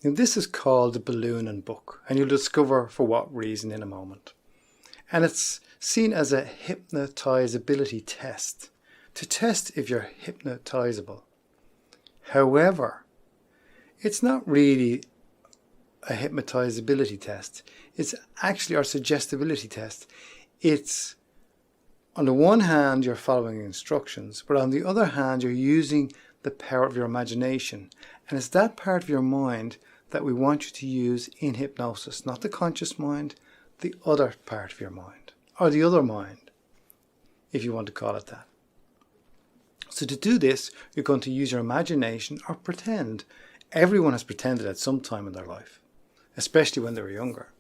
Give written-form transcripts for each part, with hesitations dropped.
Now, this is called the balloon and book, and you'll discover for what reason in a moment. And it's seen as a hypnotizability test, to test if you're hypnotizable. However, it's not really a hypnotizability test. It's actually our suggestibility test. It's, on the one hand, you're following instructions, but on the other hand, you're using the power of your imagination. And it's that part of your mind that we want you to use in hypnosis, not the conscious mind, the other part of your mind, or the other mind, if you want to call it that. So to do this, you're going to use your imagination or pretend. Everyone has pretended at some time in their life, especially when they were younger.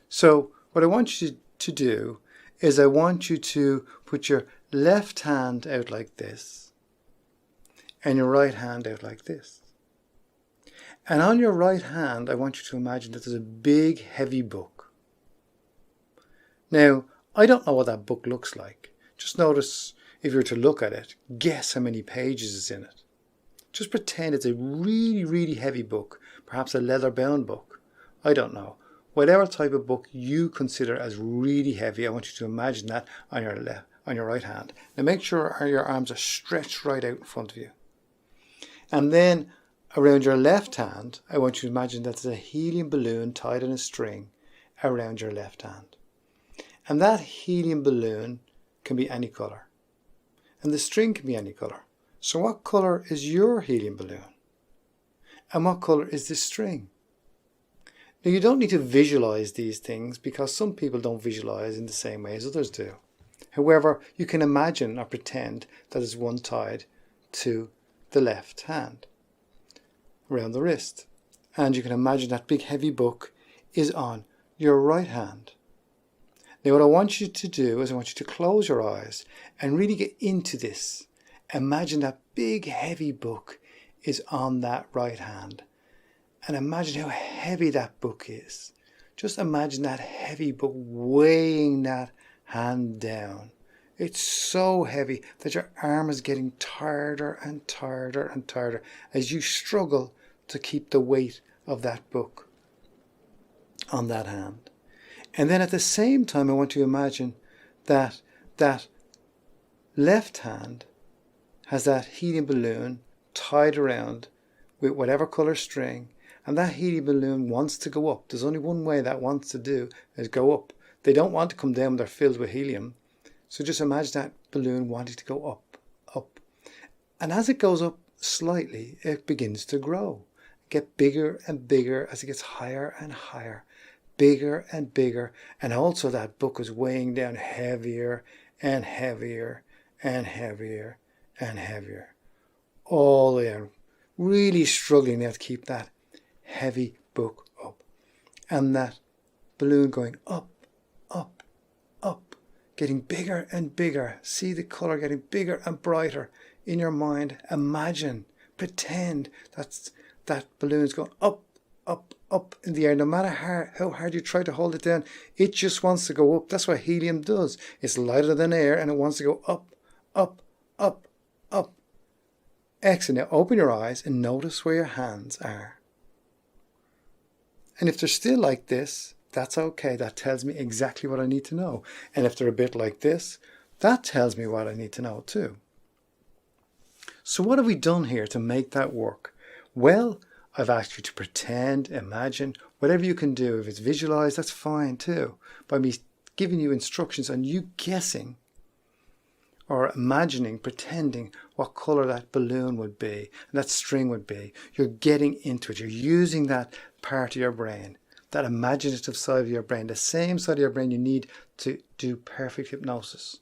So what I want you to do is I want you to put your left hand out like this and your right hand out like this. And on your right hand, I want you to imagine that there's a big, heavy book. Now, I don't know what that book looks like. Just notice, if you were to look at it, guess how many pages is in it. Just pretend it's a really, really heavy book, perhaps a leather-bound book. I don't know. Whatever type of book you consider as really heavy, I want you to imagine that on your right hand. Now make sure your arms are stretched right out in front of you. And then around your left hand, I want you to imagine that there's a helium balloon tied in a string around your left hand. And that helium balloon can be any colour. And the string can be any colour. So what colour is your helium balloon? And what colour is this string? Now you don't need to visualise these things because some people don't visualise in the same way as others do. However, you can imagine or pretend that there's one tied to the left hand around the wrist. And you can imagine that big heavy book is on your right hand. Now what I want you to do is I want you to close your eyes and really get into this. Imagine that big heavy book is on that right hand. And imagine how heavy that book is. Just imagine that heavy book weighing that hand down. It's so heavy that your arm is getting tireder and tireder and tireder as you struggle to keep the weight of that book on that hand. And then at the same time, I want you to imagine that that left hand has that helium balloon tied around with whatever colour string, and that helium balloon wants to go up. There's only one way that wants to do is go up. They don't want to come down when they're filled with helium. So just imagine that balloon wanting to go up, up. And as it goes up slightly, it begins to grow. Get bigger and bigger as it gets higher and higher. Bigger and bigger. And also that book is weighing down heavier and heavier and heavier and heavier. All the way down. Really struggling now to keep that heavy book up. And that balloon going up, up, up. Getting bigger and bigger. See the colour getting bigger and brighter in your mind. Imagine, pretend that balloon's going up, up, up in the air. No matter how hard you try to hold it down, it just wants to go up. That's what helium does. It's lighter than air and it wants to go up, up, up, up. Excellent. Now open your eyes and notice where your hands are. And if they're still like this, that's okay. That tells me exactly what I need to know. And if they're a bit like this, that tells me what I need to know too. So what have we done here to make that work? Well, I've asked you to pretend, imagine, whatever you can do. If it's visualized, that's fine too. By me giving you instructions and you guessing or imagining, pretending what color that balloon would be and that string would be. You're getting into it. You're using that part of your brain, that imaginative side of your brain, the same side of your brain you need to do perfect hypnosis.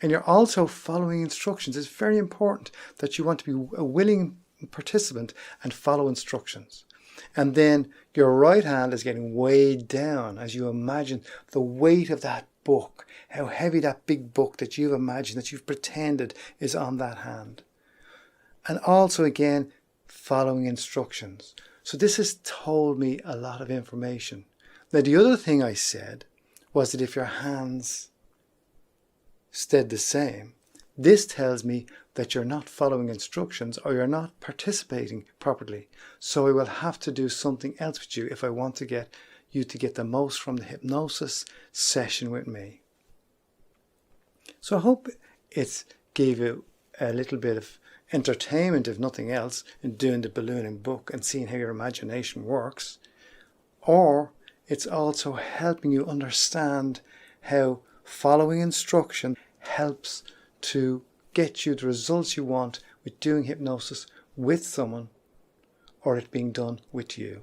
And you're also following instructions. It's very important that you want to be a willing participant and follow instructions. And then your right hand is getting weighed down as you imagine the weight of that book, how heavy that big book that you've imagined, that you've pretended is on that hand. And also again, following instructions. So this has told me a lot of information. Now the other thing I said was that if your hands stayed the same, This tells me that you're not following instructions or you're not participating properly. So I will have to do something else with you if I want to get you to get the most from the hypnosis session with me. So I hope it gave you a little bit of entertainment, if nothing else, in doing the ballooning book and seeing how your imagination works. Or it's also helping you understand how following instruction helps to get you the results you want with doing hypnosis with someone or it being done with you.